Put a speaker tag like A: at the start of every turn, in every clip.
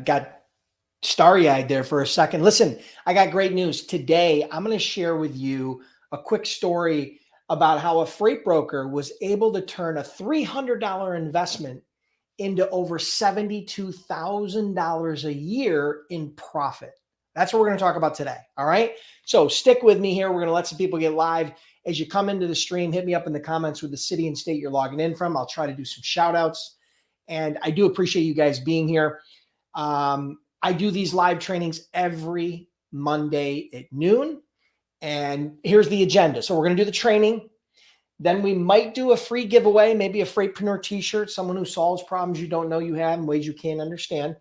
A: got starry-eyed there for a second. Listen, I got great news. Today, I'm going to share with you a quick story about how a freight broker was able to turn a $300 investment into over $72,000 a year in profit. That's what we're going to talk about today. All right. So stick with me here. We're going to let some people get live. As you come into the stream, hit me up in the comments with the city and state you're logging in from. I'll try to do some shout outs. And I do appreciate you guys being here. I do these live trainings every Monday at noon. And here's the agenda. So we're going to do the training. Then we might do a free giveaway, maybe a Freightpreneur t-shirt, someone who solves problems you don't know you have in ways you can't understand.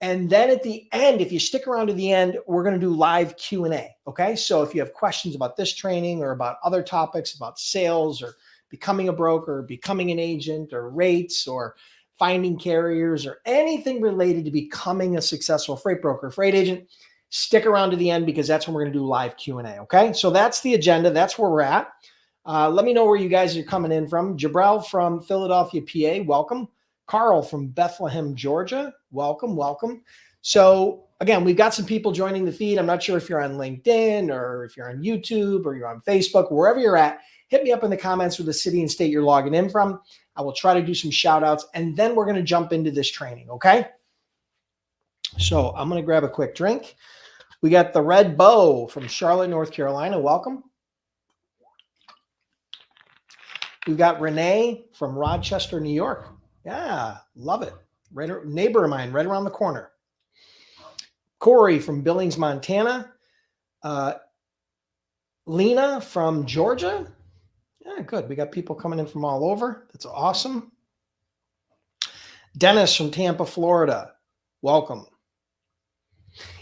A: And then at the end, if you stick around to the end, we're going to do live Q&A. Okay. So if you have questions about this training or about other topics about sales or becoming a broker, or becoming an agent or rates or finding carriers or anything related to becoming a successful freight broker, freight agent, stick around to the end because that's when we're going to do live Q&A. Okay. So that's the agenda. That's where we're at. Let me know where you guys are coming in from. Jabrel from Philadelphia, PA, welcome. Carl from Bethlehem, Georgia, welcome, welcome. So again, we've got some people joining the feed. I'm not sure if you're on LinkedIn or if you're on YouTube or you're on Facebook, wherever you're at, hit me up in the comments with the city and state you're logging in from. I will try to do some shout outs and then we're going to jump into this training, okay? So I'm going to grab a quick drink. We got the Red Bow from Charlotte, North Carolina, welcome. We've got Renee from Rochester, New York. Yeah, love it. Right, neighbor of mine, right around the corner. Corey from Billings, Montana. Lena from Georgia. Yeah, good. We got people coming in from all over. That's awesome. Dennis from Tampa, Florida. Welcome.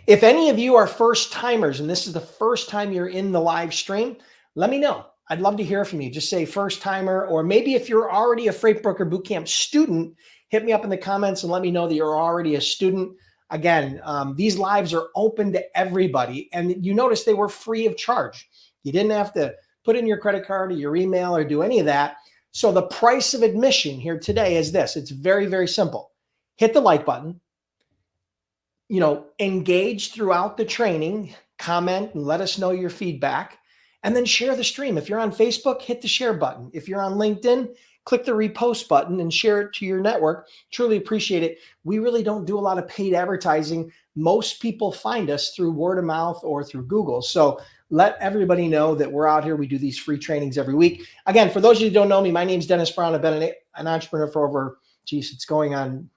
A: If any of you are first timers and this is the first time you're in the live stream, let me know. I'd love to hear from you. Just say first timer, or maybe if you're already a Freight Broker Bootcamp student, hit me up in the comments and let me know that you're already a student. Again, these lives are open to everybody. And you notice they were free of charge. You didn't have to put in your credit card or your email or do any of that. So the price of admission here today is this. It's very, very simple. Hit the like button, engage throughout the training, comment and let us know your feedback. And then share the stream. If you're on Facebook, hit the share button. If you're on LinkedIn, click the repost button and share it to your network. Truly appreciate it. We really don't do a lot of paid advertising. Most people find us through word of mouth or through Google. So let everybody know that we're out here. We do these free trainings every week. Again, for those of you who don't know me, my name's Dennis Brown. I've been an entrepreneur for over, it's going on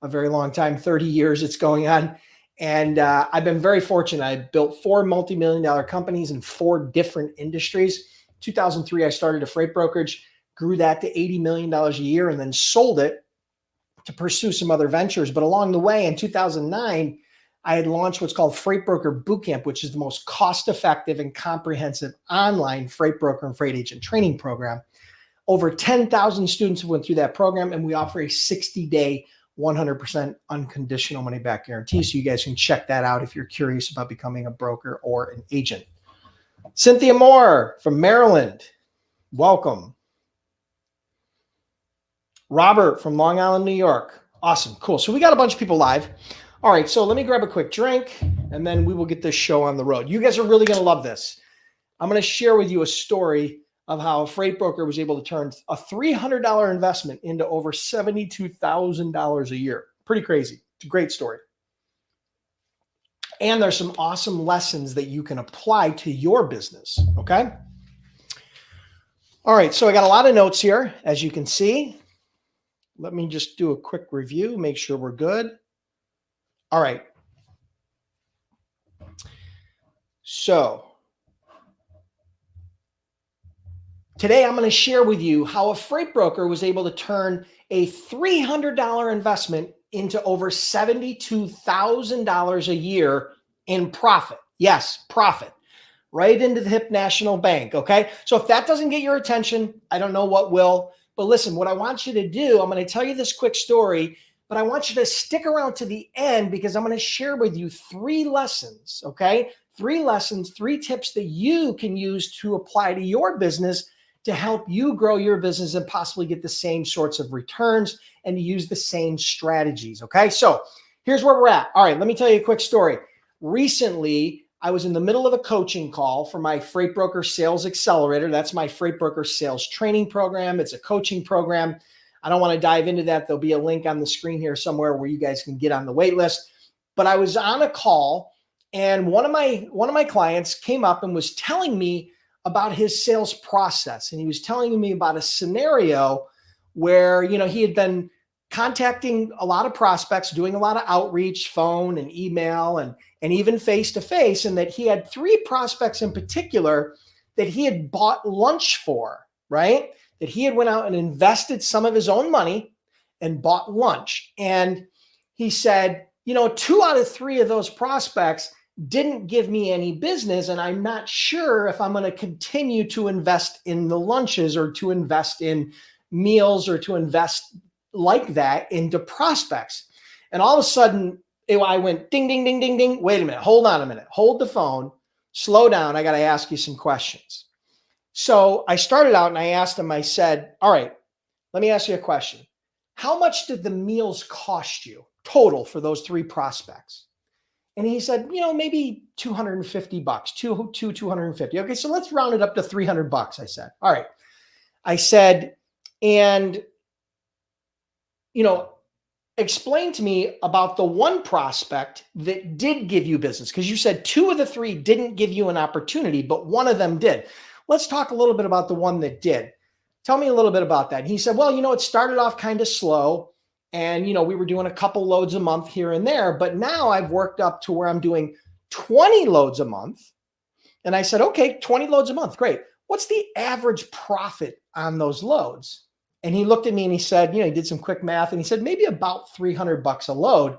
A: a very long time, 30 years it's going on. And I've been very fortunate. I built 4 multi-million-dollar companies in 4 different industries. 2003, I started a freight brokerage, grew that to $80 million a year, and then sold it to pursue some other ventures. But along the way, in 2009, I had launched what's called Freight Broker Bootcamp, which is the most cost-effective and comprehensive online freight broker and freight agent training program. Over 10,000 students have went through that program, and we offer a 60-day 100% unconditional money back guarantee. So you guys can check that out if you're curious about becoming a broker or an agent. Cynthia Moore from Maryland. Welcome. Robert from Long Island, New York. Awesome. Cool. So we got a bunch of people live. All right. So let me grab a quick drink and then we will get this show on the road. You guys are really going to love this. I'm going to share with you a story of how a freight broker was able to turn a $300 investment into over $72,000 a year. Pretty crazy. It's a great story. And there's some awesome lessons that you can apply to your business. Okay. All right. So I got a lot of notes here, as you can see. Let me just do a quick review, make sure we're good. All right. So today, I'm going to share with you how a freight broker was able to turn a $300 investment into over $72,000 a year in profit. Yes, profit. Right into the Hip National Bank, okay? So if that doesn't get your attention, I don't know what will. But listen, what I want you to do, I'm going to tell you this quick story, but I want you to stick around to the end because I'm going to share with you 3 lessons, okay? 3 lessons, 3 tips that you can use to apply to your business to help you grow your business and possibly get the same sorts of returns and use the same strategies. Okay. So here's where we're at. All right, let me tell you a quick story. Recently, I was in the middle of a coaching call for my Freight Broker Sales Accelerator. That's my Freight Broker Sales training program. It's a coaching program. I don't want to dive into that. There'll be a link on the screen here somewhere where you guys can get on the wait list. But I was on a call, and one of my clients came up and was telling me about his sales process. And he was telling me about a scenario where, he had been contacting a lot of prospects, doing a lot of outreach, phone and email, and even face-to-face, and that he had 3 prospects in particular that he had bought lunch for, right? That he had went out and invested some of his own money and bought lunch. And he said, 2 out of 3 of those prospects didn't give me any business, and I'm not sure if I'm going to continue to invest in the lunches or to invest in meals or to invest like that into prospects. And all of a sudden, I went ding, ding, ding, ding, ding. Wait a minute. Hold on a minute. Hold the phone. Slow down. I got to ask you some questions. So I started out and I asked him, I said, all right, let me ask you a question. How much did the meals cost you total for those 3 prospects? And he said, maybe $250, 250. Okay, so let's round it up to $300, I said. All right. I said, and, explain to me about the 1 prospect that did give you business, because you said 2 of the 3 didn't give you an opportunity, but 1 of them did. Let's talk a little bit about the one that did. Tell me a little bit about that. And he said, well, it started off kind of slow, and, we were doing a couple loads a month here and there, but now I've worked up to where I'm doing 20 loads a month. And I said, okay, 20 loads a month. Great. What's the average profit on those loads? And he looked at me and he said, he did some quick math, and he said, maybe about $300 a load.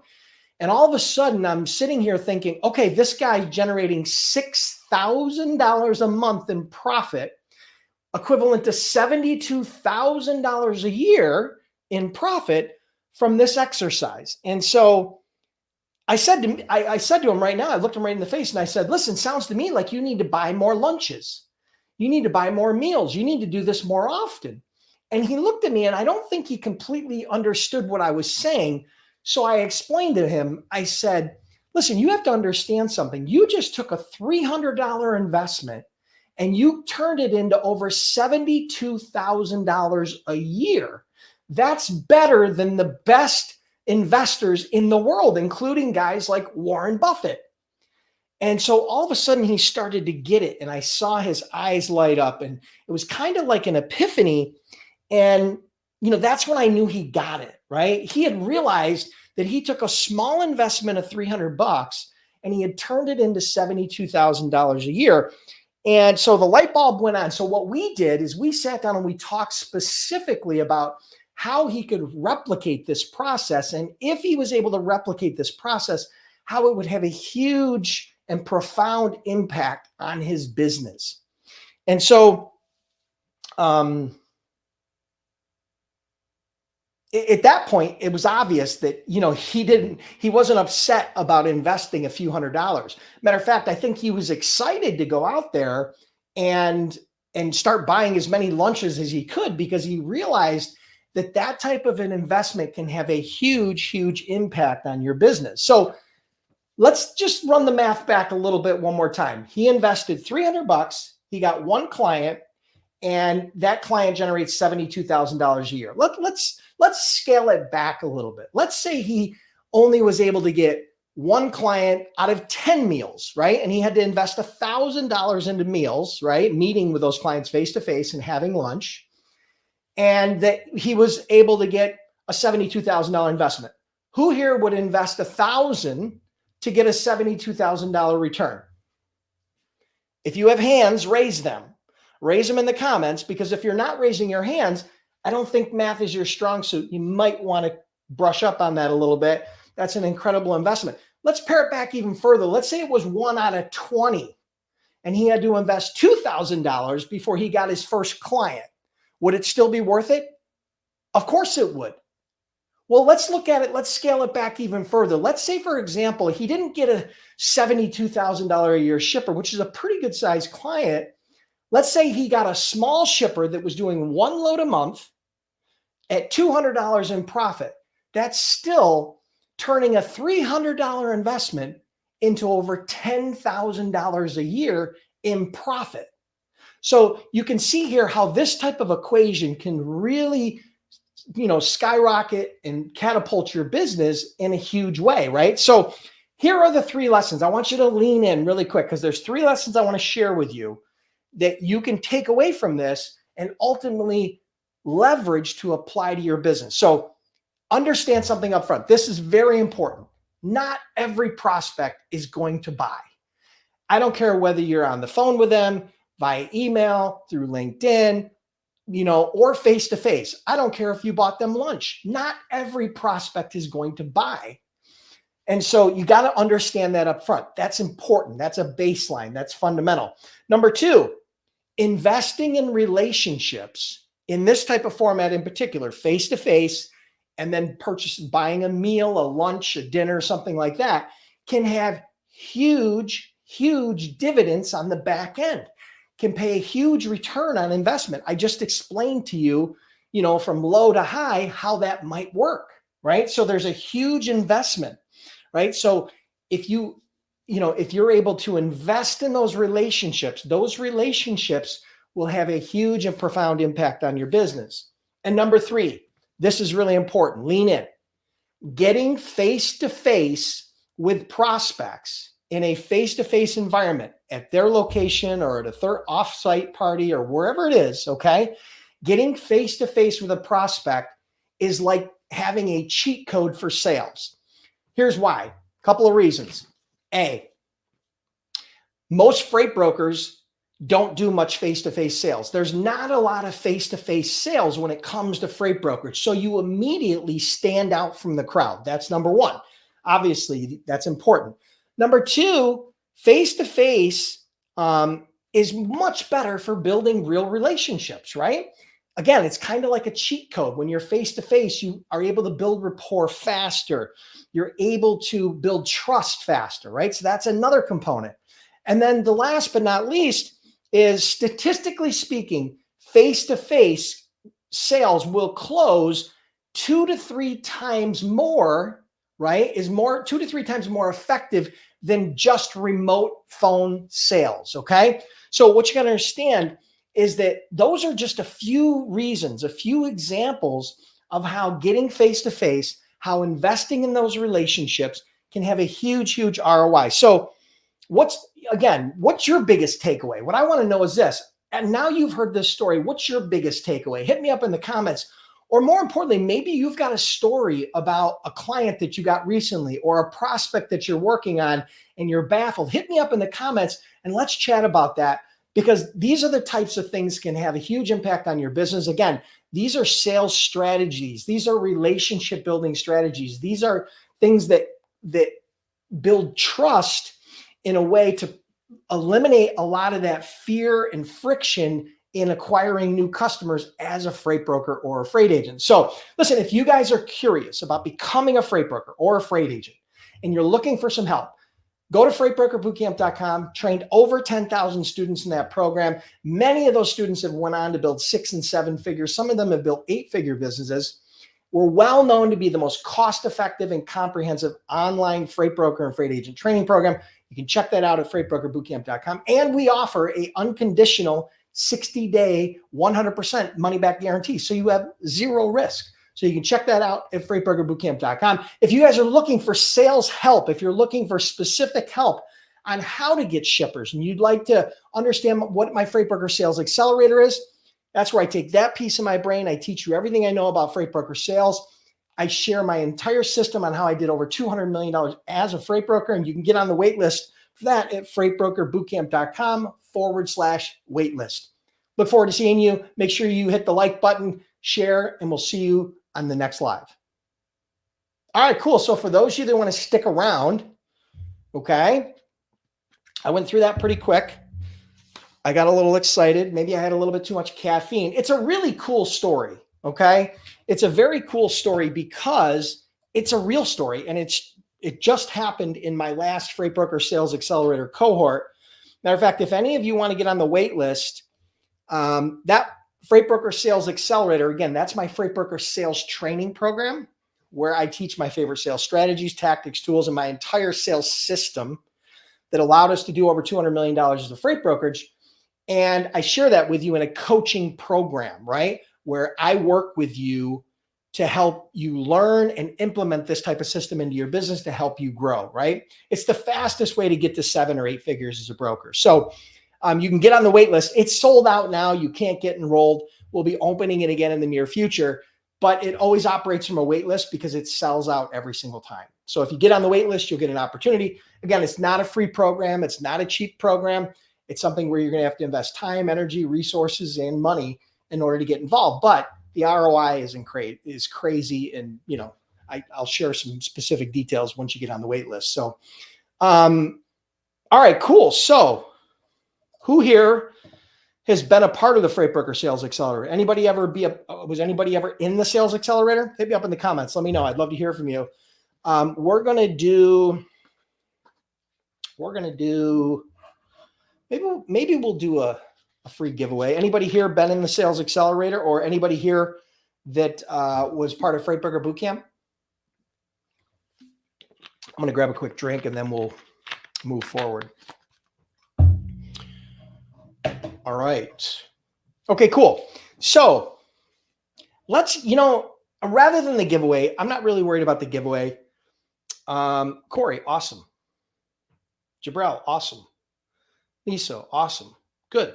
A: And all of a sudden I'm sitting here thinking, okay, this guy's generating $6,000 a month in profit, equivalent to $72,000 a year in profit from this exercise. And so I said to him right now, I looked him right in the face and I said, listen, sounds to me like you need to buy more lunches. You need to buy more meals. You need to do this more often. And he looked at me, and I don't think he completely understood what I was saying. So I explained to him, I said, listen, you have to understand something. You just took a $300 investment and you turned it into over $72,000 a year. That's better than the best investors in the world, including guys like Warren Buffett. And so all of a sudden he started to get it, and I saw his eyes light up, and it was kind of like an epiphany. And, that's when I knew he got it, right? He had realized that he took a small investment of $300 and he had turned it into $72,000 a year. And so the light bulb went on. So what we did is we sat down and we talked specifically about how he could replicate this process. And if he was able to replicate this process, how it would have a huge and profound impact on his business. And so, at that point, it was obvious that, he wasn't upset about investing a few $100s. Matter of fact, I think he was excited to go out there and start buying as many lunches as he could, because he realized that type of an investment can have a huge, huge impact on your business. So let's just run the math back a little bit one more time. He invested $300. He got 1 client, and that client generates $72,000 a year. Let's scale it back a little bit. Let's say he only was able to get 1 client out of 10 meals, right? And he had to invest $1,000 into meals, right? Meeting with those clients face-to-face and having lunch. And that he was able to get a $72,000 investment. Who here would invest $1,000 to get a $72,000 return? If you have hands, raise them. Raise them in the comments, because if you're not raising your hands, I don't think math is your strong suit. You might want to brush up on that a little bit. That's an incredible investment. Let's pare it back even further. Let's say it was 1 out of 20 and he had to invest $2,000 before he got his first client. Would it still be worth it? Of course it would. Well, let's look at it. Let's scale it back even further. Let's say, for example, he didn't get a $72,000 a year shipper, which is a pretty good sized client. Let's say he got a small shipper that was doing 1 load a month at $200 in profit. That's still turning a $300 investment into over $10,000 a year in profit. So you can see here how this type of equation can really, skyrocket and catapult your business in a huge way, right? So here are the 3 lessons. I want you to lean in really quick because there's 3 lessons I want to share with you that you can take away from this and ultimately leverage to apply to your business. So understand something up front. This is very important. Not every prospect is going to buy. I don't care whether you're on the phone with them, via email, through LinkedIn, or face-to-face. I don't care if you bought them lunch. Not every prospect is going to buy. And so you got to understand that up front. That's important. That's a baseline. That's fundamental. Number 2, investing in relationships in this type of format in particular, face-to-face, and then buying a meal, a lunch, a dinner, something like that, can have huge dividends on the back end, can pay a huge return on investment. I just explained to you, from low to high, how that might work, right? So there's a huge investment, right? So if you're able to invest in those relationships will have a huge and profound impact on your business. And number 3, this is really important. Lean in. Getting face-to-face with prospects in a face-to-face environment at their location or at a third off-site party or wherever it is, okay? Getting face-to-face with a prospect is like having a cheat code for sales. Here's why. A couple of reasons. A, most freight brokers don't do much face-to-face sales. There's not a lot of face-to-face sales when it comes to freight brokerage. So you immediately stand out from the crowd. That's number 1. Obviously, that's important. Number 2, face-to-face is much better for building real relationships, right? Again, it's kind of like a cheat code. When you're face-to-face, you are able to build rapport faster. You're able to build trust faster, right? So that's another component. And then the last but not least is, statistically speaking, face-to-face sales will close 2 to 3 times more, right? 2 to 3 times more effective than just remote phone sales, okay? So what you got to understand is that those are just a few reasons, a few examples of how getting face-to-face, how investing in those relationships can have a huge ROI. So what's your biggest takeaway? What I want to know is this, and now you've heard this story, what's your biggest takeaway? Hit me up in the comments. Or more importantly, maybe you've got a story about a client that you got recently or a prospect that you're working on and you're baffled. Hit me up in the comments and let's chat about that, because these are the types of things that can have a huge impact on your business. Again, these are sales strategies. These are relationship building strategies. These are things that build trust in a way to eliminate a lot of that fear and friction in acquiring new customers as a freight broker or a freight agent. So listen, if you guys are curious about becoming a freight broker or a freight agent and you're looking for some help, go to freightbrokerbootcamp.com, trained over 10,000 students in that program. Many of those students have went on to build 6 and 7 figures. Some of them have built 8-figure businesses. We're well known to be the most cost-effective and comprehensive online freight broker and freight agent training program. You can check that out at freightbrokerbootcamp.com. And we offer an unconditional 60-day, 100% money-back guarantee. So you have 0 risk. So you can check that out at freightbrokerbootcamp.com. If you guys are looking for sales help, if you're looking for specific help on how to get shippers and you'd like to understand what my Freight Broker Sales Accelerator is, that's where I take that piece of my brain. I teach you everything I know about freight broker sales. I share my entire system on how I did over $200 million as a freight broker. And you can get on the wait list for that at freightbrokerbootcamp.com/waitlist. Look forward to seeing you. Make sure you hit the like button, share, and we'll see you on the next live. All right, cool. So for those of you that want to stick around, okay, I went through that pretty quick. I got a little excited. Maybe I had a little bit too much caffeine. It's a really cool story, okay? It's a very cool story because it's a real story, and it just happened in my last Freight Broker Sales Accelerator cohort. Matter of fact, if any of you want to get on the wait list, that Freight Broker Sales Accelerator, again, that's my Freight Broker Sales Training Program. where I teach my favorite sales strategies, tactics, tools, and my entire sales system that allowed us to do over $200 million as a freight brokerage. And I share that with you in a coaching program, right? Where I work with you to help you learn and implement this type of system into your business to help you grow, right? It's the fastest way to get to 7 or 8 figures as a broker. So you can get on the wait list. It's sold out now. You can't get enrolled. We'll be opening it again in the near future, but it always operates from a wait list because it sells out every single time. So if you get on the wait list, you'll get an opportunity. Again, it's not a free program. It's not a cheap program. It's something where you're going to have to invest time, energy, resources, and money in order to get involved. But the ROI is crazy. And, you know, I'll share some specific details once you get on the wait list. So, all right, cool. So who here has been a part of the Freight Broker Sales Accelerator? Was anybody ever in the Sales Accelerator? Hit me up in the comments. Let me know. I'd love to hear from you. We're going to do, maybe we'll do a free giveaway. Anybody here been in the Sales Accelerator, or anybody here that was part of Freight Broker Bootcamp? I'm going to grab a quick drink and then we'll move forward. All right. Okay, cool. So let's, rather than the giveaway, I'm not really worried about the giveaway. Corey, awesome. Jabril, awesome. Lisa, awesome. Good.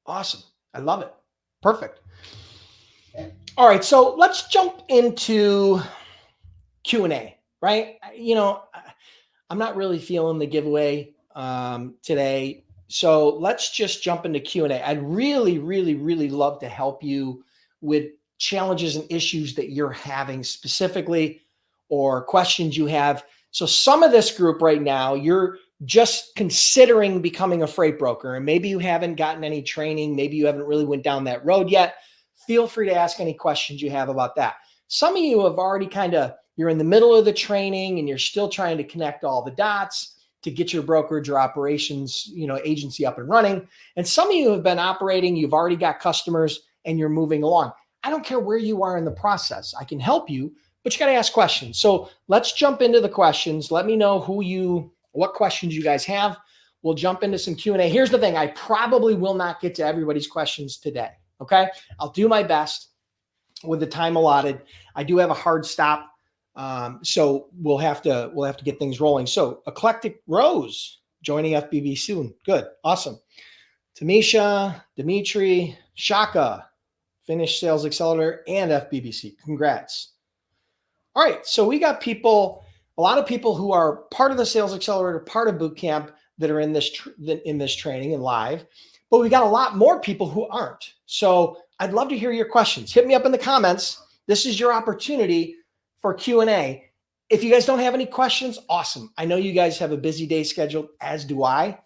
A: Awesome. I love it. Perfect. All right. So let's jump into Q&A, right? I'm not really feeling the giveaway today. So let's just jump into Q&A. I'd really, really, really love to help you with challenges and issues that you're having specifically, or questions you have. So some of this group right now, you're just considering becoming a freight broker, and maybe you haven't gotten any training. Maybe you haven't really went down that road yet. Feel free to ask any questions you have about that. Some of you have already you're in the middle of the training and you're still trying to connect all the dots to get your brokerage or operations, agency up and running. And some of you have been operating, you've already got customers and you're moving along. I don't care where you are in the process. I can help you, but you got to ask questions. So let's jump into the questions. Let me know what questions you guys have. We'll jump into some Q&A. Here's the thing. I probably will not get to everybody's questions today. Okay. I'll do my best with the time allotted. I do have a hard stop. So we'll have to get things rolling. So Eclectic Rose joining FBB soon. Good. Awesome. Tamisha, Dimitri, Shaka, finished Sales Accelerator and FBBC. Congrats. All right. So we got a lot of people who are part of the Sales Accelerator, part of Bootcamp that are in this training and live, but we got a lot more people who aren't. So I'd love to hear your questions. Hit me up in the comments. This is your opportunity for Q&A. If you guys don't have any questions, awesome. I know you guys have a busy day scheduled, as do I.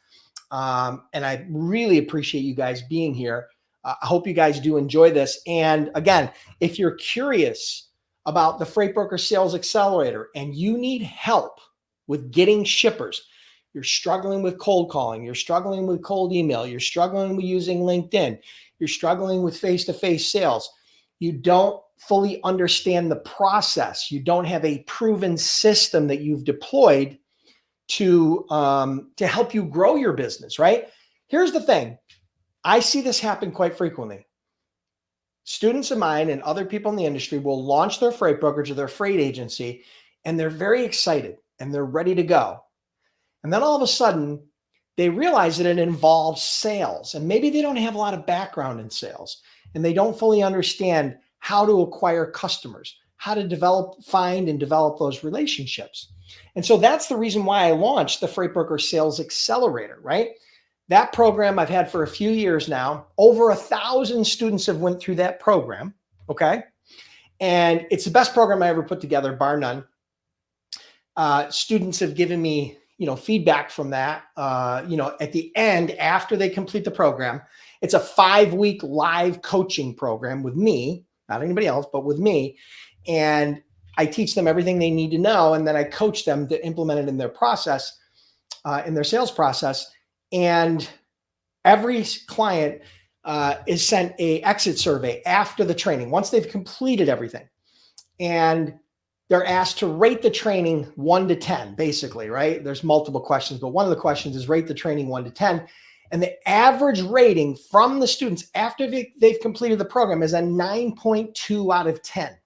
A: And I really appreciate you guys being here. I hope you guys do enjoy this. And again, if you're curious about the Freight Broker Sales Accelerator and you need help with getting shippers, you're struggling with cold calling, you're struggling with cold email, you're struggling with using LinkedIn, you're struggling with face-to-face sales, you don't fully understand the process, you don't have a proven system that you've deployed to help you grow your business, right? Here's the thing. I see this happen quite frequently. Students of mine and other people in the industry will launch their freight brokerage or their freight agency, and they're very excited and they're ready to go. And then all of a sudden, they realize that it involves sales, and maybe they don't have a lot of background in sales, and they don't fully understand how to acquire customers, how to find and develop those relationships. And so that's the reason why I launched the Freight Broker Sales Accelerator, right? That program I've had for a few years now. Over 1,000 students have went through that program, okay? And it's the best program I ever put together, bar none. Students have given me, feedback from that, at the end, after they complete the program. It's a 5-week live coaching program with me, not anybody else, but with me. And I teach them everything they need to know. And then I coach them to implement it in their process, in their sales process. And every client is sent a exit survey after the training, once they've completed everything. And they're asked to rate the training 1 to 10, basically, right? There's multiple questions, but one of the questions is rate the training 1 to 10. And the average rating from the students after they've completed the program is a 9.2 out of 10.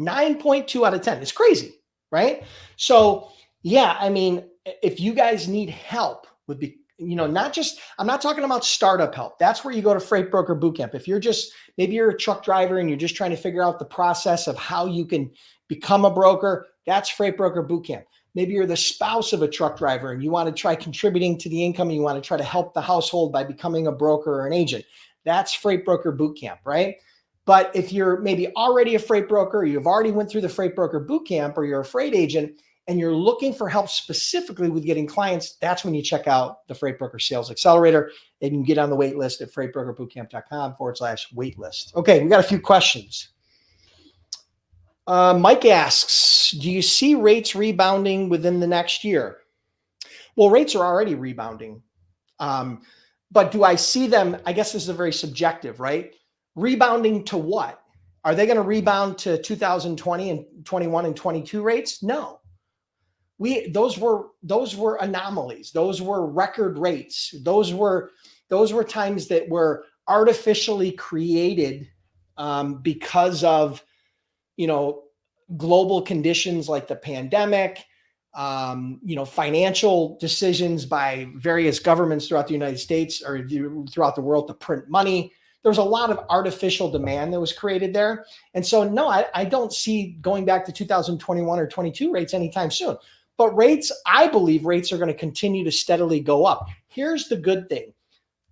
A: 9.2 out of 10. It's crazy, right? So yeah, I mean, if you guys need help with not just, I'm not talking about startup help. That's where you go to Freight Broker Bootcamp. If you're just, maybe you're a truck driver and you're just trying to figure out the process of how you can become a broker, that's Freight Broker Bootcamp. Maybe you're the spouse of a truck driver and you want to try contributing to the income and you want to try to help the household by becoming a broker or an agent. That's Freight Broker Bootcamp, right? But if you're maybe already a freight broker, or you've already went through the Freight Broker Bootcamp, or you're a freight agent, and you're looking for help specifically with getting clients, that's when you check out the Freight Broker Sales Accelerator, and you can get on the wait list at freightbrokerbootcamp.com/waitlist. Okay, we got a few questions. Mike asks, do you see rates rebounding within the next year? Well, rates are already rebounding. But do I see them? I guess this is a very subjective, right? Rebounding to what? Are they going to rebound to 2020 and 21 and 22 rates? No. Those were anomalies. Those were record rates. Those were times that were artificially created because of global conditions like the pandemic, financial decisions by various governments throughout the United States or throughout the world to print money. There was a lot of artificial demand that was created there. And so, no, I don't see going back to 2021 or 22 rates anytime soon. But I believe rates are going to continue to steadily go up. Here's the good thing.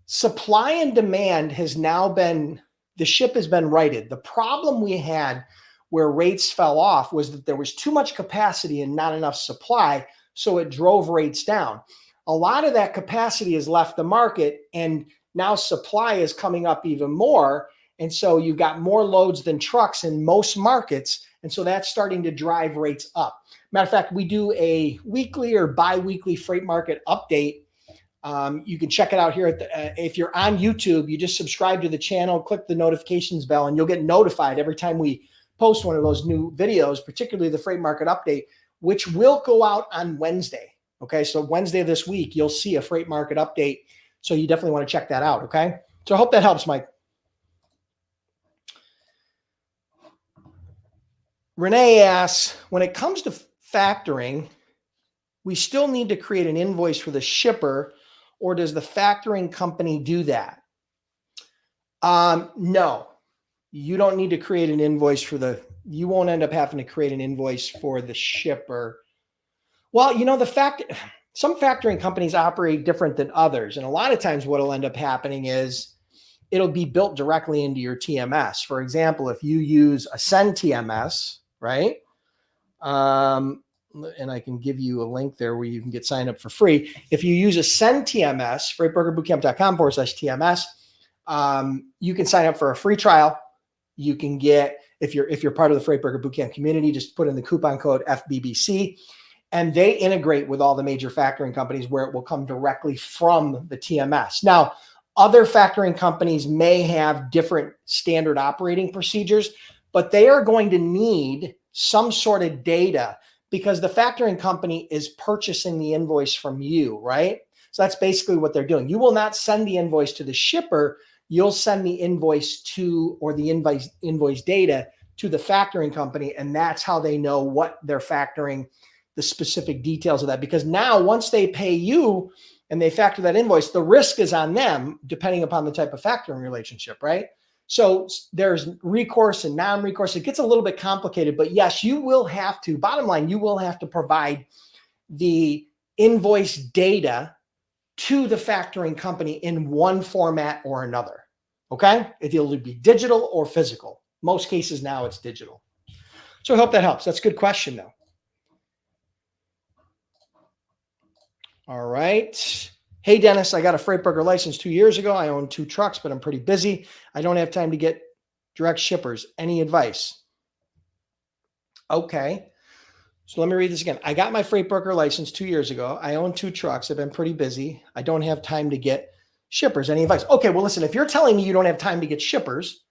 A: Supply and demand the ship has been righted. The problem we had where rates fell off was that there was too much capacity and not enough supply, so it drove rates down. A lot of that capacity has left the market, and now supply is coming up even more. And so you've got more loads than trucks in most markets. And so that's starting to drive rates up. Matter of fact, we do a weekly or bi-weekly freight market update. You can check it out here. If you're on YouTube, you just subscribe to the channel, click the notifications bell, and you'll get notified every time we post one of those new videos, particularly the freight market update, which will go out on Wednesday. Okay, so Wednesday of this week, you'll see a freight market update. So you definitely want to check that out, okay? So I hope that helps, Mike. Renee asks, when it comes to factoring, we still need to create an invoice for the shipper, or does the factoring company do that? No, you don't need to create an invoice you won't end up having to create an invoice for the shipper. Well, some factoring companies operate different than others. And a lot of times what will end up happening is it'll be built directly into your TMS. For example, if you use a Send TMS, right? And I can give you a link there where you can get signed up for free. If you use a Send TMS, freightbrokerbootcamp.com/TMS, you can sign up for a free trial. You can get, if you're part of the Freight Broker Bootcamp community, just put in the coupon code FBBC. And they integrate with all the major factoring companies where it will come directly from the TMS. Now, other factoring companies may have different standard operating procedures, but they are going to need some sort of data because the factoring company is purchasing the invoice from you, right? So that's basically what they're doing. You will not send the invoice to the shipper. You'll send the invoice or the invoice data to the factoring company, and that's how they know what they're factoring, the specific details of that. Because now once they pay you and they factor that invoice, the risk is on them depending upon the type of factoring relationship, right? So there's recourse and non-recourse. It gets a little bit complicated, but yes, you will have to, bottom line, you will have to provide the invoice data to the factoring company in one format or another, okay? It'll be digital or physical. Most cases now it's digital. So I hope that helps. That's a good question though. All right. Hey, Dennis, I got a freight broker license 2 years ago. I own 2 trucks, but I'm pretty busy. I don't have time to get direct shippers. Any advice? Okay. So let me read this again. I got my freight broker license 2 years ago. I own 2 trucks. I've been pretty busy. I don't have time to get shippers. Any advice? Okay. Well, listen, if you're telling me you don't have time to get shippers,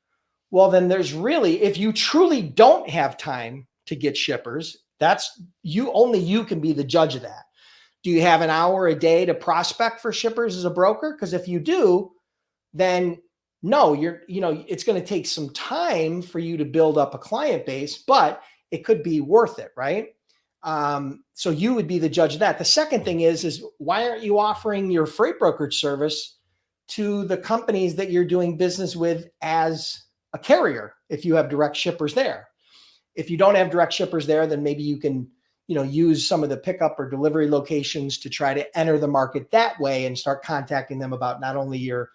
A: well, then there's really, if you truly don't have time to get shippers, that's you, only you can be the judge of that. Do you have an hour a day to prospect for shippers as a broker? Because if you do, then no, it's going to take some time for you to build up a client base, but it could be worth it, right? So you would be the judge of that. The second thing is why aren't you offering your freight brokerage service to the companies that you're doing business with as a carrier if you have direct shippers there? If you don't have direct shippers there, then maybe you can, use some of the pickup or delivery locations to try to enter the market that way and start contacting them about not only your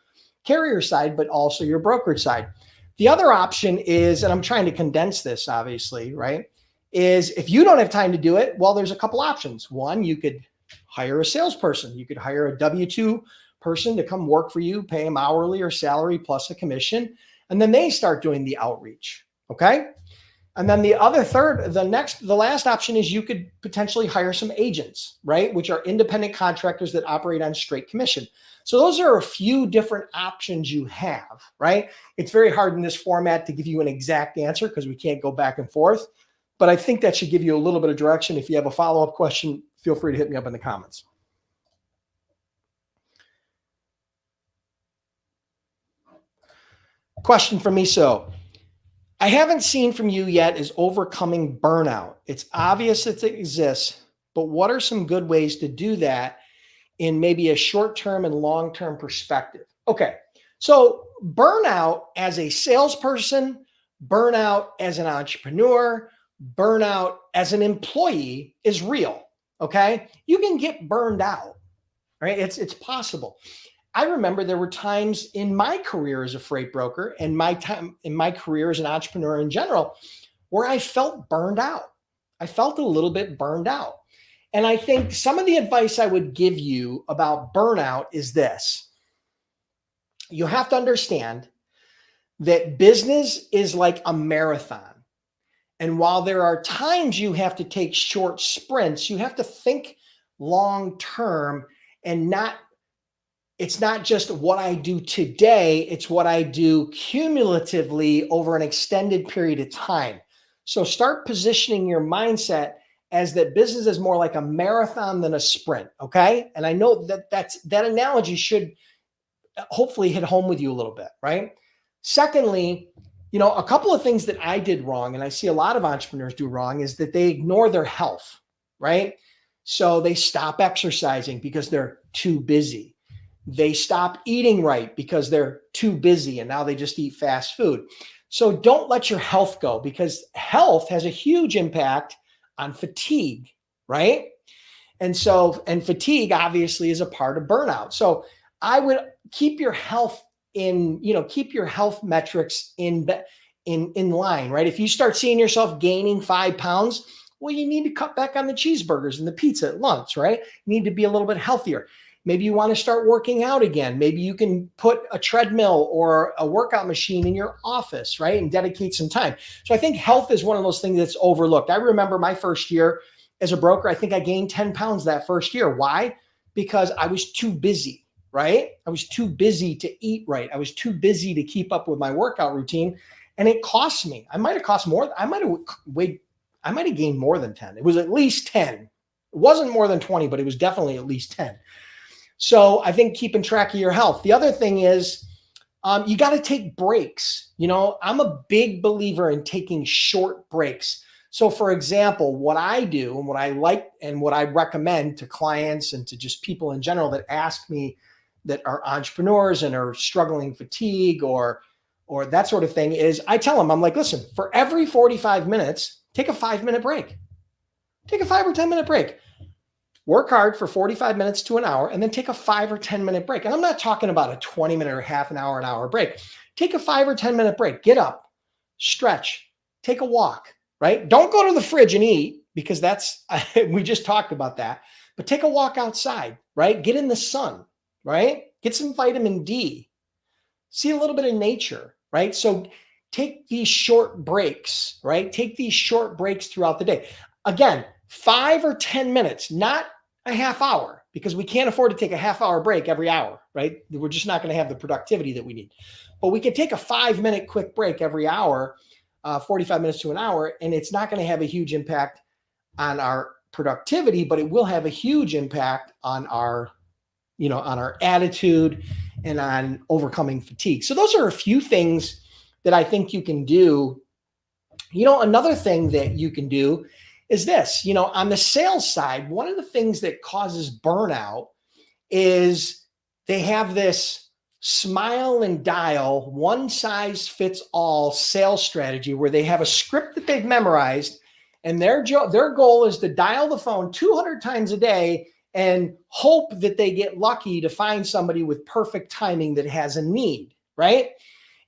A: carrier side, but also your brokerage side. The other option is, and I'm trying to condense this obviously, right? Is if you don't have time to do it, well, there's a couple options. One, you could hire a salesperson. You could hire a W-2 person to come work for you, pay them hourly or salary plus a commission, and then they start doing the outreach. Okay. And then the last option is you could potentially hire some agents, right? Which are independent contractors that operate on straight commission. So those are a few different options you have, right? It's very hard in this format to give you an exact answer because we can't go back and forth, but I think that should give you a little bit of direction. If you have a follow-up question, feel free to hit me up in the comments. Question from Miso. I haven't seen from you yet is overcoming burnout. It's obvious that it exists, but what are some good ways to do that in maybe a short-term and long-term perspective? Okay, so burnout as a salesperson, burnout as an entrepreneur, burnout as an employee is real, okay? You can get burned out, right? It's possible. I remember there were times in my career as a freight broker and my time in my career as an entrepreneur in general, where I felt burned out. I felt a little bit burned out. And I think some of the advice I would give you about burnout is this. You have to understand that business is like a marathon. And while there are times you have to take short sprints, you have to think long term and it's not just what I do today, it's what I do cumulatively over an extended period of time. So start positioning your mindset as that business is more like a marathon than a sprint, okay? And I know that analogy should hopefully hit home with you a little bit, right? Secondly, a couple of things that I did wrong, and I see a lot of entrepreneurs do wrong, is that they ignore their health, right? So they stop exercising because they're too busy. They stop eating right because they're too busy and now they just eat fast food. So don't let your health go, because health has a huge impact on fatigue, right? And fatigue obviously is a part of burnout. So I would keep your health keep your health metrics in line, right? If you start seeing yourself gaining 5 pounds, well, you need to cut back on the cheeseburgers and the pizza at lunch, right? You need to be a little bit healthier. Maybe you want to start working out again. Maybe you can put a treadmill or a workout machine in your office, right? And dedicate some time. So I think health is one of those things that's overlooked. I remember my first year as a broker, I think I gained 10 pounds that first year. Why? Because I was too busy, right? I was too busy to eat right. I was too busy to keep up with my workout routine. And it cost me. I might have gained more than 10. It was at least 10. It wasn't more than 20, but it was definitely at least 10. So I think keeping track of your health. The other thing is you got to take breaks. I'm a big believer in taking short breaks. So for example, what I do and what I like and what I recommend to clients and to just people in general that ask me, that are entrepreneurs and are struggling fatigue or that sort of thing, is I tell them, I'm like, listen, for every 45 minutes, take a 5-minute break. Take a 5 or 10 minute break. Work hard for 45 minutes to an hour and then take a 5 or 10 minute break. And I'm not talking about a 20-minute or half an hour break. Take a 5 or 10 minute break. Get up, stretch, take a walk, right? Don't go to the fridge and eat, because we just talked about that. But take a walk outside, right? Get in the sun, right? Get some vitamin D. See a little bit of nature, right? So take these short breaks, right? Take these short breaks throughout the day. Again, 5 or 10 minutes, not a half hour, because we can't afford to take a half-hour break every hour, right? We're just not going to have the productivity that we need. But we can take a 5-minute quick break every hour, 45 minutes to an hour, and it's not going to have a huge impact on our productivity, but it will have a huge impact on our, on our attitude and on overcoming fatigue. So those are a few things that I think you can do. Another thing that you can do is this, on the sales side, one of the things that causes burnout is they have this smile and dial, one size fits all sales strategy where they have a script that they've memorized, and their goal is to dial the phone 200 times a day and hope that they get lucky to find somebody with perfect timing that has a need, right?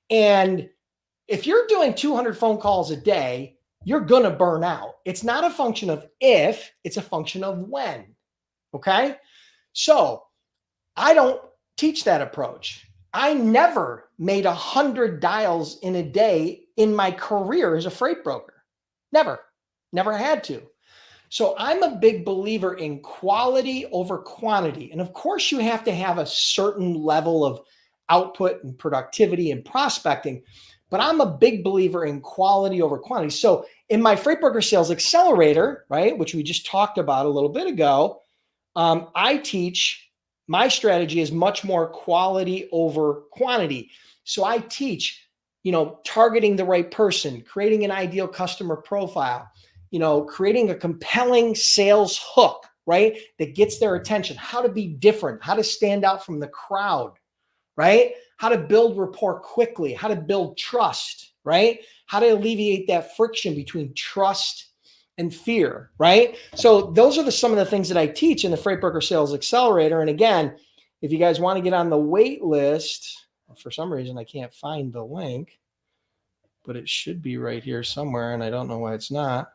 A: And if you're doing 200 phone calls a day, you're going to burn out. It's not a function of if, it's a function of when. Okay. So I don't teach that approach. I never made 100 dials in a day in my career as a freight broker. Never had to. So I'm a big believer in quality over quantity. And of course you have to have a certain level of output and productivity and prospecting, but I'm a big believer in quality over quantity. So in my Freight Broker Sales Accelerator, right, which we just talked about a little bit ago, I teach my strategy is much more quality over quantity. So I teach, targeting the right person, creating an ideal customer profile, creating a compelling sales hook, right, that gets their attention, how to be different, how to stand out from the crowd, right? How to build rapport quickly, how to build trust, right? How to alleviate that friction between trust and fear, right? So those are some of the things that I teach in the Freight Broker Sales Accelerator. And again, if you guys want to get on the wait list, for some reason I can't find the link, but it should be right here somewhere, and I don't know why it's not.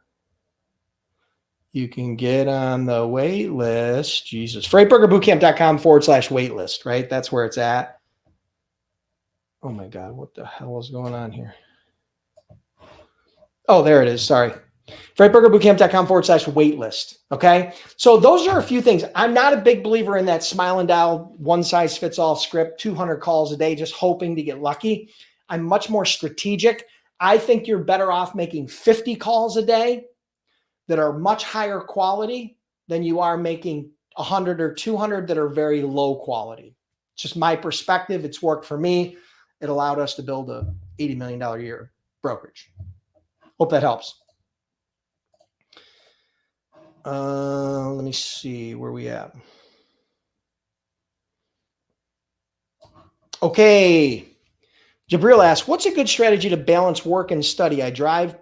A: You can get on the wait list. Jesus. FreightBrokerBootcamp.com/wait list, right? That's where it's at. Oh my God, what the hell is going on here? Oh, there it is. Sorry. FreightBrokerBootcamp.com/wait list. Okay. So those are a few things. I'm not a big believer in that smile and dial, one size fits all script, 200 calls a day, just hoping to get lucky. I'm much more strategic. I think you're better off making 50 calls a day that are much higher quality than you are making 100 or 200 that are very low quality. It's just my perspective. It's worked for me. It allowed us to build a $80 million a year brokerage. Hope that helps. Let me see where we at. Okay. Jabril asks, what's a good strategy to balance work and study? I drive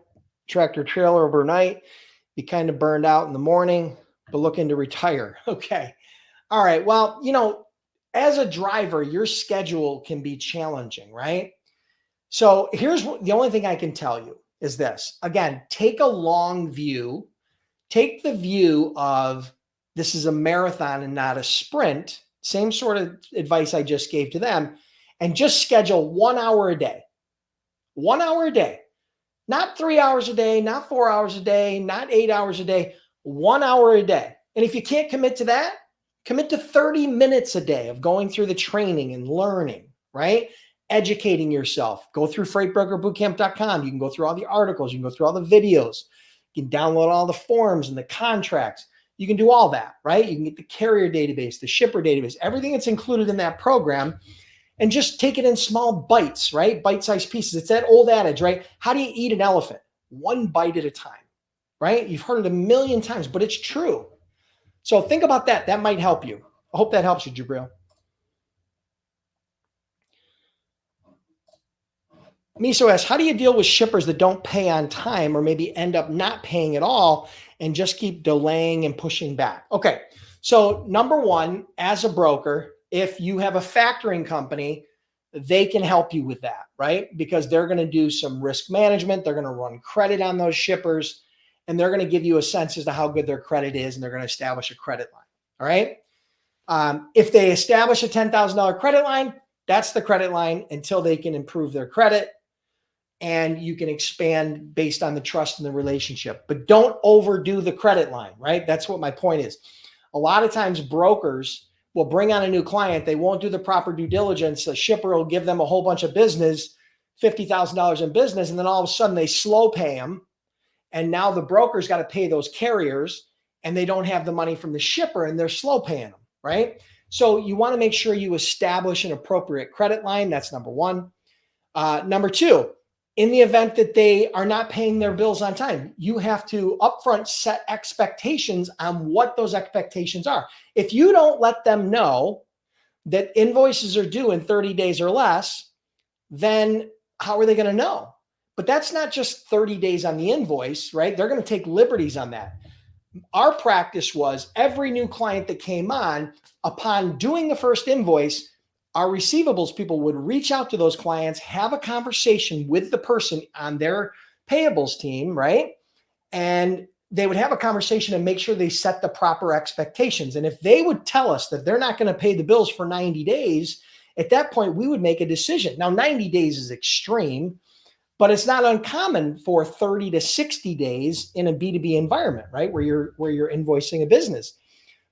A: tractor trailer overnight, be kind of burned out in the morning, but looking to retire. Okay. All right. Well, as a driver, your schedule can be challenging, right? So here's the only thing I can tell you is this. Again, take a long view. Take the view of this is a marathon and not a sprint. Same sort of advice I just gave to them. And just schedule 1 hour a day. 1 hour a day. Not 3 hours a day, not 4 hours a day, not 8 hours a day. 1 hour a day. And if you can't commit to that, commit to 30 minutes a day of going through the training and learning, right? Educating yourself. Go through freightbrokerbootcamp.com. You can go through all the articles. You can go through all the videos. You can download all the forms and the contracts. You can do all that, right? You can get the carrier database, the shipper database, everything that's included in that program, and just take it in small bites, right? Bite-sized pieces. It's that old adage, right? How do you eat an elephant? One bite at a time, right? You've heard it a million times, but it's true. So think about that. That might help you. I hope that helps you, Jabril. Miso asks, how do you deal with shippers that don't pay on time or maybe end up not paying at all and just keep delaying and pushing back? Okay. So number one, as a broker, if you have a factoring company, they can help you with that, right? Because they're going to do some risk management. They're going to run credit on those shippers, and they're going to give you a sense as to how good their credit is, and they're going to establish a credit line. All right. If they establish a $10,000 credit line, that's the credit line until they can improve their credit, and you can expand based on the trust and the relationship. But don't overdo the credit line, right? That's what my point is. A lot of times brokers will bring on a new client. They won't do the proper due diligence. The shipper will give them a whole bunch of business, $50,000 in business, and then all of a sudden they slow pay them. And now the broker's got to pay those carriers, and they don't have the money from the shipper, and they're slow paying them, right? So you want to make sure you establish an appropriate credit line. That's number one. Number two, in the event that they are not paying their bills on time, you have to upfront set expectations on what those expectations are. If you don't let them know that invoices are due in 30 days or less, then how are they going to know? But that's not just 30 days on the invoice, right? They're going to take liberties on that. Our practice was every new client that came on, upon doing the first invoice, our receivables people would reach out to those clients, have a conversation with the person on their payables team, right? And they would have a conversation and make sure they set the proper expectations. And if they would tell us that they're not going to pay the bills for 90 days, at that point, we would make a decision. Now, 90 days is extreme, but it's not uncommon for 30 to 60 days in a B2B environment, right? Where you're invoicing a business.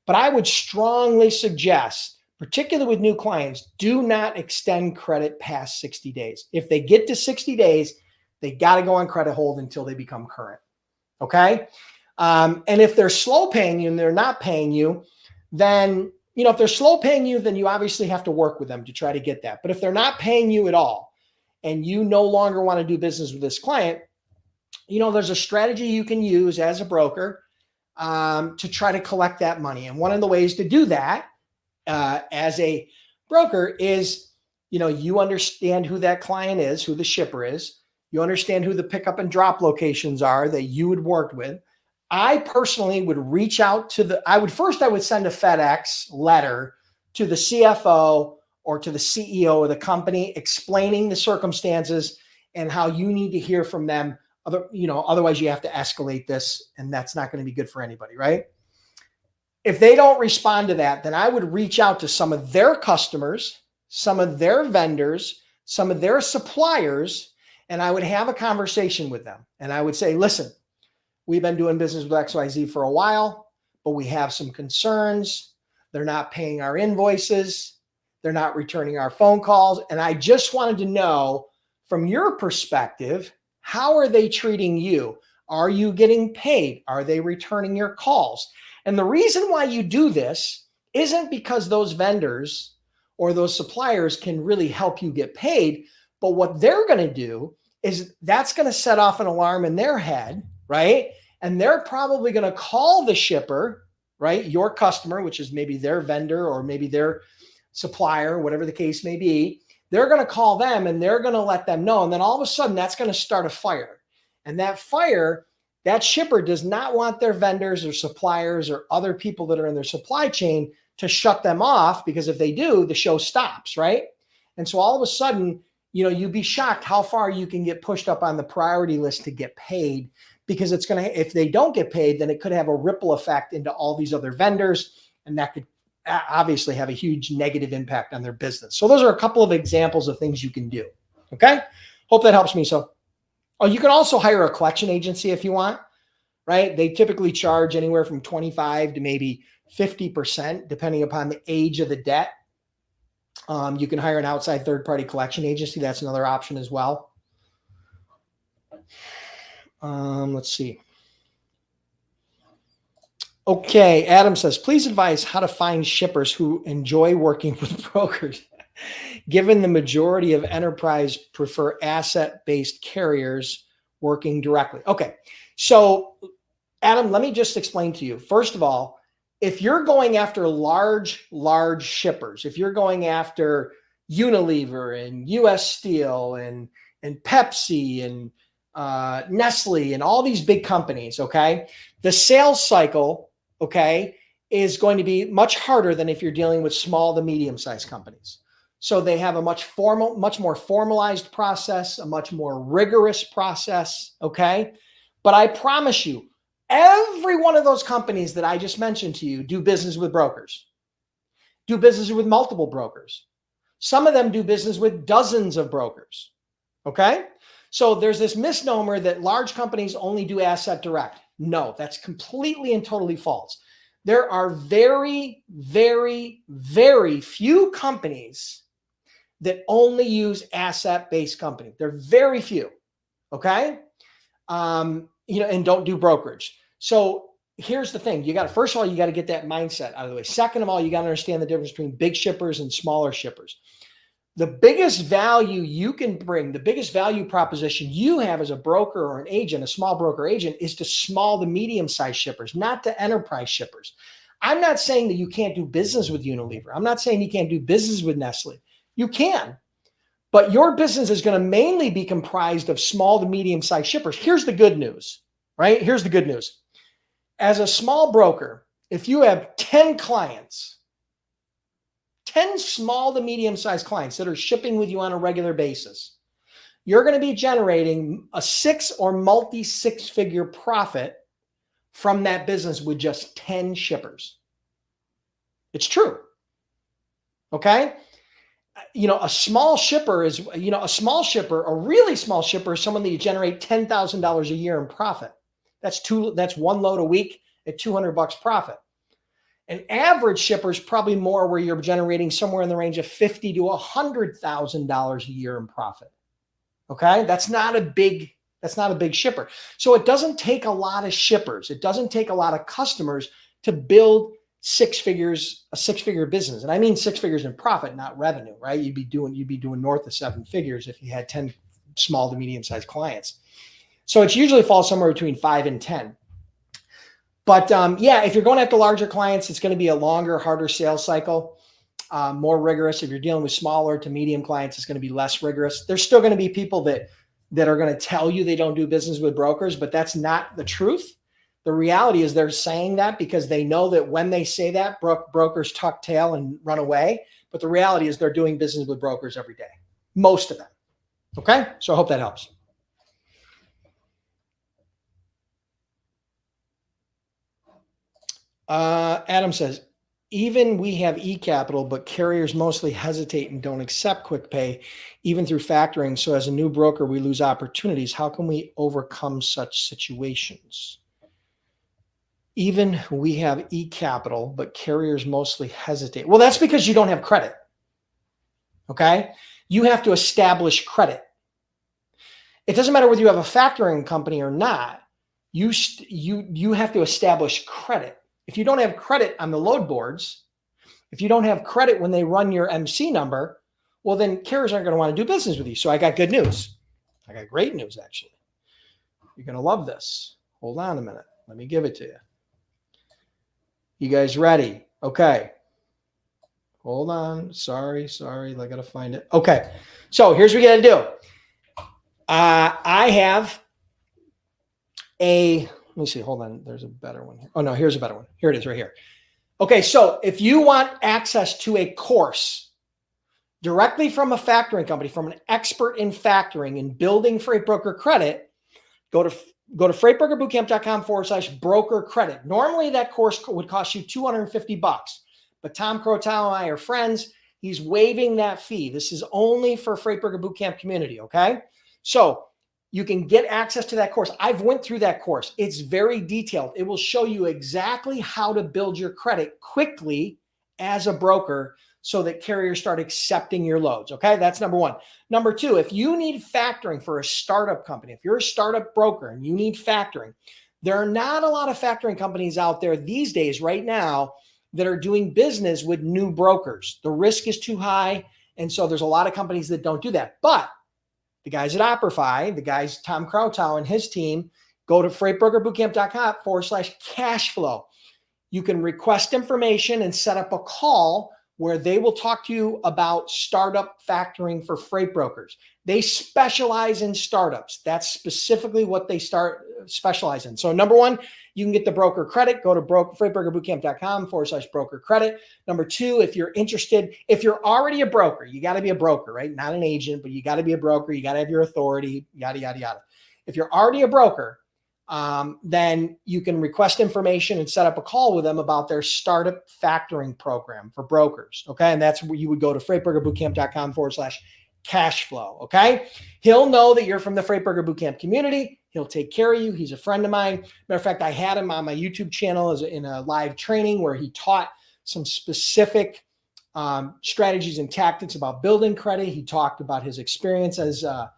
A: But I would strongly suggest, particularly with new clients, do not extend credit past 60 days. If they get to 60 days, they got to go on credit hold until they become current. Okay. And if they're slow paying you and they're not paying you, then, if they're slow paying you, then you obviously have to work with them to try to get that. But if they're not paying you at all and you no longer want to do business with this client, there's a strategy you can use as a broker to try to collect that money. And one of the ways to do that as a broker is, you understand who that client is, who the shipper is. You understand who the pickup and drop locations are that you would work with. I personally would reach out to I would send a FedEx letter to the CFO or to the CEO of the company explaining the circumstances and how you need to hear from them. Otherwise you have to escalate this, and that's not going to be good for anybody, right? If they don't respond to that, then I would reach out to some of their customers, some of their vendors, some of their suppliers, and I would have a conversation with them. And I would say, listen, we've been doing business with XYZ for a while, but we have some concerns. They're not paying our invoices. They're not returning our phone calls. And I just wanted to know, from your perspective, how are they treating you? Are you getting paid? Are they returning your calls? And the reason why you do this isn't because those vendors or those suppliers can really help you get paid, but what they're going to do is that's going to set off an alarm in their head, right? And they're probably going to call the shipper, right? Your customer, which is maybe their vendor or maybe their supplier, whatever the case may be. They're going to call them and they're going to let them know. And then all of a sudden that's going to start a fire. And that fire, that shipper does not want their vendors or suppliers or other people that are in their supply chain to shut them off, because if they do, the show stops, right? And so all of a sudden, you'd be shocked how far you can get pushed up on the priority list to get paid, because it's going to, if they don't get paid, then it could have a ripple effect into all these other vendors, and that could obviously have a huge negative impact on their business. So those are a couple of examples of things you can do. Okay. Hope that helps me. So, you can also hire a collection agency if you want, right? They typically charge anywhere from 25 to maybe 50%, depending upon the age of the debt. You can hire an outside third-party collection agency. That's another option as well. Let's see. Okay, Adam says, please advise how to find shippers who enjoy working with brokers. Given the majority of enterprise prefer asset-based carriers working directly. Okay, so Adam, let me just explain to you. First of all, if you're going after large shippers, if you're going after Unilever and US Steel and Pepsi and Nestle and all these big companies, okay, the sales cycle, okay, is going to be much harder than if you're dealing with small to medium-sized companies. So they have a much more formalized process, a much more rigorous process, okay? But I promise you, every one of those companies that I just mentioned to you do business with brokers, do business with multiple brokers. Some of them do business with dozens of brokers, okay? So there's this misnomer that large companies only do asset direct. No, that's completely and totally false. There are very, very, very few companies that only use asset-based company. They're very few, okay? And don't do brokerage. So here's the thing. First of all, you got to get that mindset out of the way. Second of all, you got to understand the difference between big shippers and smaller shippers. The biggest value you can bring, the biggest value proposition you have as a broker or an agent, a small broker agent, is to small to medium-sized shippers, not to enterprise shippers. I'm not saying that you can't do business with Unilever. I'm not saying you can't do business with Nestle. You can, but your business is going to mainly be comprised of small to medium-sized shippers. Here's the good news, right? Here's the good news. As a small broker, if you have 10 clients, 10 small to medium-sized clients that are shipping with you on a regular basis, you're going to be generating a 6 or multi-six-figure profit from that business with just 10 shippers. It's true. Okay? A small shipper is, a really small shipper is someone that you generate $10,000 a year in profit. That's one load a week at $200 profit. An average shipper is probably more where you're generating somewhere in the range of $50,000 to $100,000 a year in profit. Okay, that's not a big shipper. So it doesn't take a lot of shippers. It doesn't take a lot of customers to build a six-figure business. And I mean 6 figures in profit, not revenue, right? You'd be doing north of 7 figures if you had 10 small to medium-sized clients. So it usually falls somewhere between 5 and 10. But if you're going after larger clients, it's going to be a longer, harder sales cycle, more rigorous. If you're dealing with smaller to medium clients, it's going to be less rigorous. There's still going to be people that are going to tell you they don't do business with brokers, but that's not the truth. The reality is they're saying that because they know that when they say that, brokers tuck tail and run away. But the reality is they're doing business with brokers every day, most of them. Okay, so I hope that helps. Adam says, even we have e-capital, but carriers mostly hesitate and don't accept quick pay, even through factoring. So as a new broker, we lose opportunities. How can we overcome such situations? Even we have e-capital, but carriers mostly hesitate. Well, that's because you don't have credit. Okay? You have to establish credit. It doesn't matter whether you have a factoring company or not. You have to establish credit. If you don't have credit on the load boards, if you don't have credit when they run your MC number, well, then carriers aren't going to want to do business with you. So I got good news. I got great news, actually. You're going to love this. Hold on a minute. Let me give it to you. You guys ready? Okay. Hold on. Sorry. I got to find it. Okay. So here's what we got to do. I have let me see. Hold on. There's a better one here. Oh, no, here's a better one. Here it is right here. Okay, so if you want access to a course directly from a factoring company, from an expert in factoring and building freight broker credit, go to freightbrokerbootcamp.com/broker credit. Normally that course would cost you $250, but Tom Crotow and I are friends. He's waiving that fee. This is only for Freight Broker Bootcamp community, okay? So you can get access to that course. I've went through that course. It's very detailed. It will show you exactly how to build your credit quickly as a broker so that carriers start accepting your loads. Okay, that's number one. Number two, if you need factoring for a startup company, if you're a startup broker and you need factoring, there are not a lot of factoring companies out there these days right now that are doing business with new brokers. The risk is too high. And so there's a lot of companies that don't do that. But the guys at Operify, the guys, Tom Crotow and his team, go to freightbrokerbootcamp.com/cash flow. You can request information and set up a call where they will talk to you about startup factoring for freight brokers. They specialize in startups. That's specifically what they specialize in. So number one, you can get the broker credit. Go to freightbrokerbootcamp.com/broker credit. Number two, if you're interested, if you're already a broker, you got to be a broker, right? Not an agent, but you got to be a broker. You got to have your authority, yada, yada, yada. If you're already a broker, then you can request information and set up a call with them about their startup factoring program for brokers. Okay. And that's where you would go to freightbrokerbootcamp.com/cash flow. Okay. He'll know that you're from the Freight Broker Bootcamp community. He'll take care of you. He's a friend of mine. Matter of fact, I had him on my YouTube channel in a live training where he taught some specific strategies and tactics about building credit. He talked about his experience as a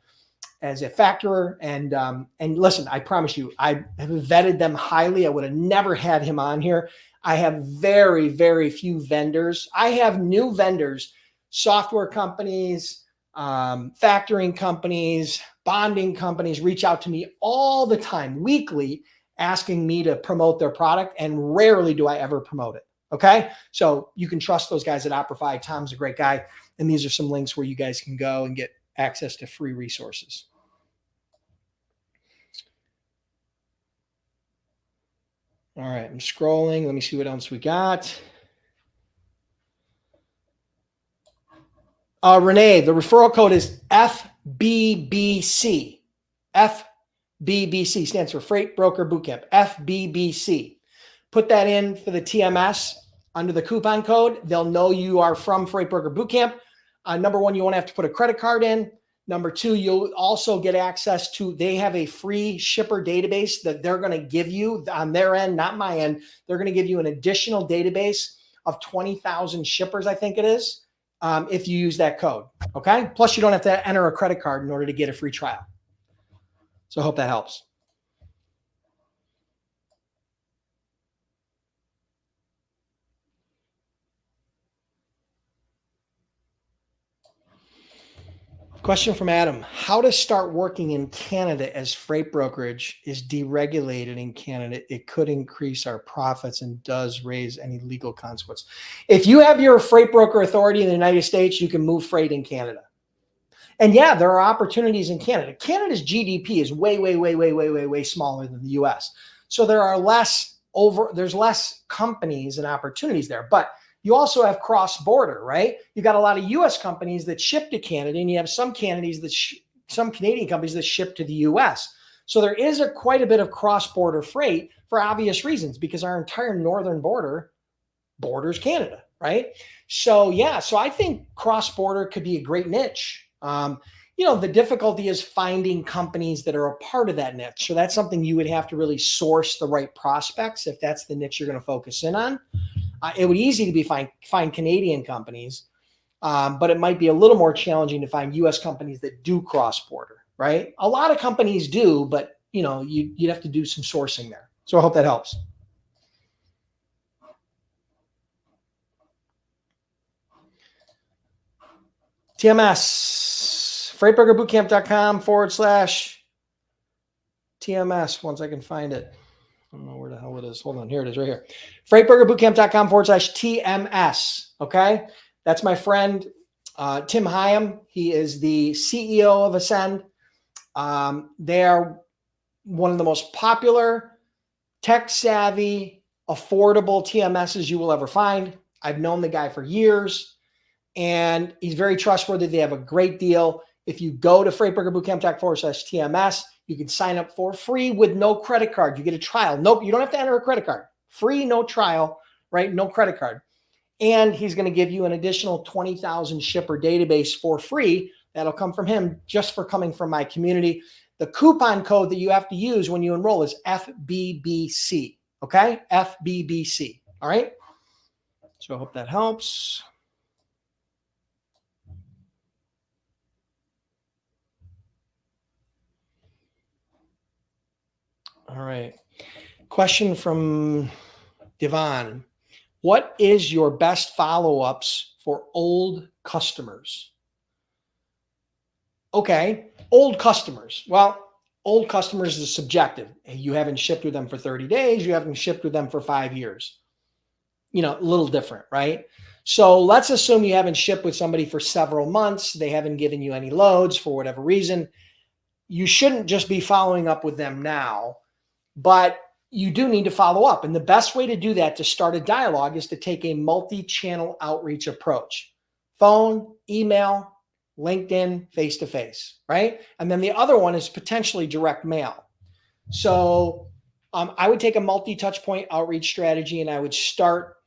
A: factorer. And listen, I promise you, I have vetted them highly. I would have never had him on here. I have very, very few vendors. I have new vendors, software companies, factoring companies, bonding companies reach out to me all the time, weekly, asking me to promote their product. And rarely do I ever promote it. Okay. So you can trust those guys at Operify. Tom's a great guy. And these are some links where you guys can go and get access to free resources. All right, I'm scrolling. Let me see what else we got. Renee, the referral code is FBBC. FBBC stands for Freight Broker Bootcamp. FBBC. Put that in for the TMS under the coupon code. They'll know you are from Freight Broker Bootcamp. Number one, you won't have to put a credit card in. Number two, you'll also get access to, they have a free shipper database that they're going to give you on their end, not my end. They're going to give you an additional database of 20,000 shippers, I think it is, if you use that code. Okay. Plus, you don't have to enter a credit card in order to get a free trial. So I hope that helps. Question from Adam. How to start working in Canada as freight brokerage is deregulated in Canada. It could increase our profits and does raise any legal consequence. If you have your freight broker authority in the United States, you can move freight in Canada. And yeah, there are opportunities in Canada. Canada's GDP is way smaller than the US. So there's less companies and opportunities there. But you also have cross-border, right? You got a lot of U.S. companies that ship to Canada, and you have some Canadian companies that ship to the U.S. So there is quite a bit of cross-border freight for obvious reasons, because our entire northern border borders Canada, right? So yeah, so I think cross-border could be a great niche. The difficulty is finding companies that are a part of that niche. So that's something you would have to really source the right prospects if that's the niche you're going to focus in on. It would be easy to find Canadian companies, but it might be a little more challenging to find U.S. companies that do cross-border, right? A lot of companies do, but you'd have to do some sourcing there. So I hope that helps. TMS, freightbrokerbootcamp.com/TMS, once I can find it. I don't know where the hell it is. Hold on. Here it is right here. freightbrokerbootcamp.com/TMS. Okay. That's my friend, Tim Hyam. He is the CEO of Ascend. They are one of the most popular, tech savvy, affordable TMSs you will ever find. I've known the guy for years, and he's very trustworthy. They have a great deal. If you go to freightbrokerbootcamp.com/TMS, you can sign up for free with no credit card. You get a trial. Nope, you don't have to enter a credit card. Free, no trial, right? No credit card. And he's going to give you an additional 20,000 shipper database for free. That'll come from him just for coming from my community. The coupon code that you have to use when you enroll is FBBC. Okay? FBBC. All right? So I hope that helps. All right. Question from Devon. What is your best follow-ups for old customers? Okay. Old customers. Well, old customers is subjective. You haven't shipped with them for 30 days. You haven't shipped with them for 5 years. A little different, right? So let's assume you haven't shipped with somebody for several months. They haven't given you any loads for whatever reason. You shouldn't just be following up with them now. But you do need to follow up. And the best way to do that, to start a dialogue, is to take a multi-channel outreach approach. Phone, email, LinkedIn, face-to-face, right? And then the other one is potentially direct mail. So I would take a multi-touch point outreach strategy, and I would start,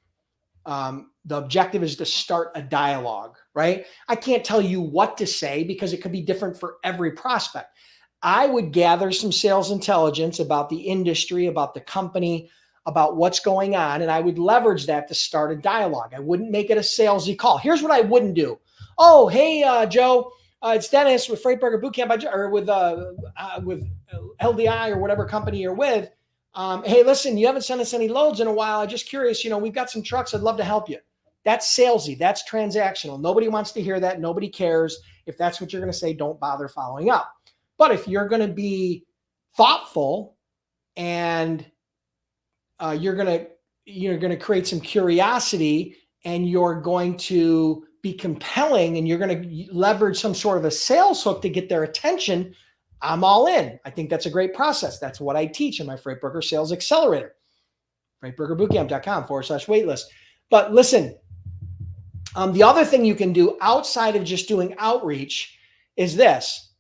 A: the objective is to start a dialogue, right? I can't tell you what to say because it could be different for every prospect. I would gather some sales intelligence about the industry, about the company, about what's going on, and I would leverage that to start a dialogue. I wouldn't make it a salesy call. Here's what I wouldn't do. Oh, hey, Joe, it's Dennis with Freight Broker Bootcamp or with LDI or whatever company you're with. Hey, listen, you haven't sent us any loads in a while. I'm just curious, we've got some trucks. I'd love to help you. That's salesy. That's transactional. Nobody wants to hear that. Nobody cares. If that's what you're going to say, don't bother following up. But if you're going to be thoughtful and you're going to create some curiosity and you're going to be compelling and you're going to leverage some sort of a sales hook to get their attention, I'm all in. I think that's a great process. That's what I teach in my Freight Broker Sales Accelerator, freightbrokerbootcamp.com/waitlist. But listen, the other thing you can do outside of just doing outreach is this.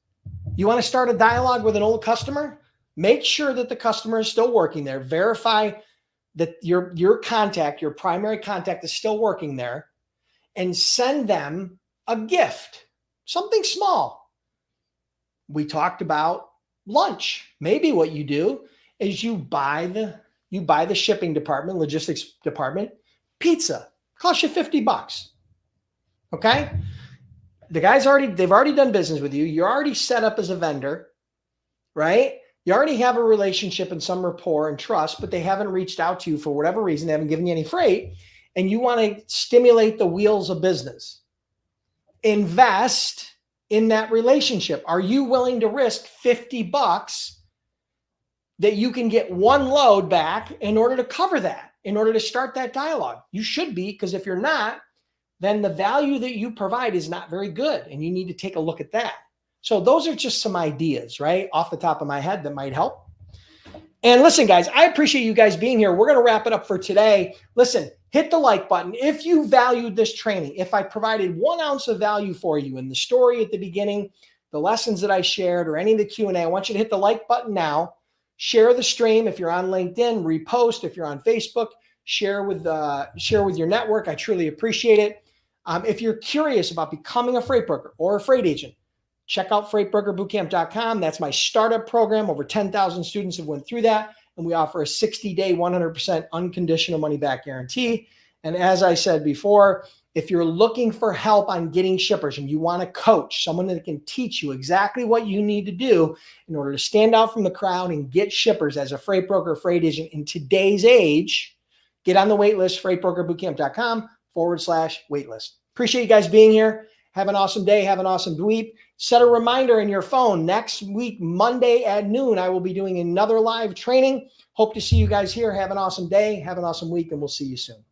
A: You want to start a dialogue with an old customer? Make sure that the customer is still working there. Verify that your contact, your primary contact, is still working there, and send them a gift, something small. We talked about lunch. Maybe what you do is you buy the shipping department, logistics department, pizza. Costs you $50. Okay? The guys they've already done business with you. You're already set up as a vendor, right? You already have a relationship and some rapport and trust, but they haven't reached out to you for whatever reason. They haven't given you any freight, and you want to stimulate the wheels of business. Invest in that relationship. Are you willing to risk $50 that you can get one load back in order to cover that, in order to start that dialogue? You should be, because if you're not, then the value that you provide is not very good, and you need to take a look at that. So those are just some ideas, right, off the top of my head that might help. And listen, guys, I appreciate you guys being here. We're going to wrap it up for today. Listen, hit the like button. If you valued this training, if I provided 1 ounce of value for you in the story at the beginning, the lessons that I shared, or any of the Q&A, I want you to hit the like button now. Share the stream if you're on LinkedIn, repost if you're on Facebook, share with your network. I truly appreciate it. If you're curious about becoming a freight broker or a freight agent, check out freightbrokerbootcamp.com. That's my startup program. Over 10,000 students have went through that, and we offer a 60-day, 100% unconditional money-back guarantee. And as I said before, if you're looking for help on getting shippers and you want a coach, someone that can teach you exactly what you need to do in order to stand out from the crowd and get shippers as a freight broker or freight agent in today's age, get on the wait list, freightbrokerbootcamp.com/waitlist. Appreciate you guys being here. Have an awesome day. Have an awesome week. Set a reminder in your phone. Next week, Monday at noon, I will be doing another live training. Hope to see you guys here. Have an awesome day. Have an awesome week, and we'll see you soon.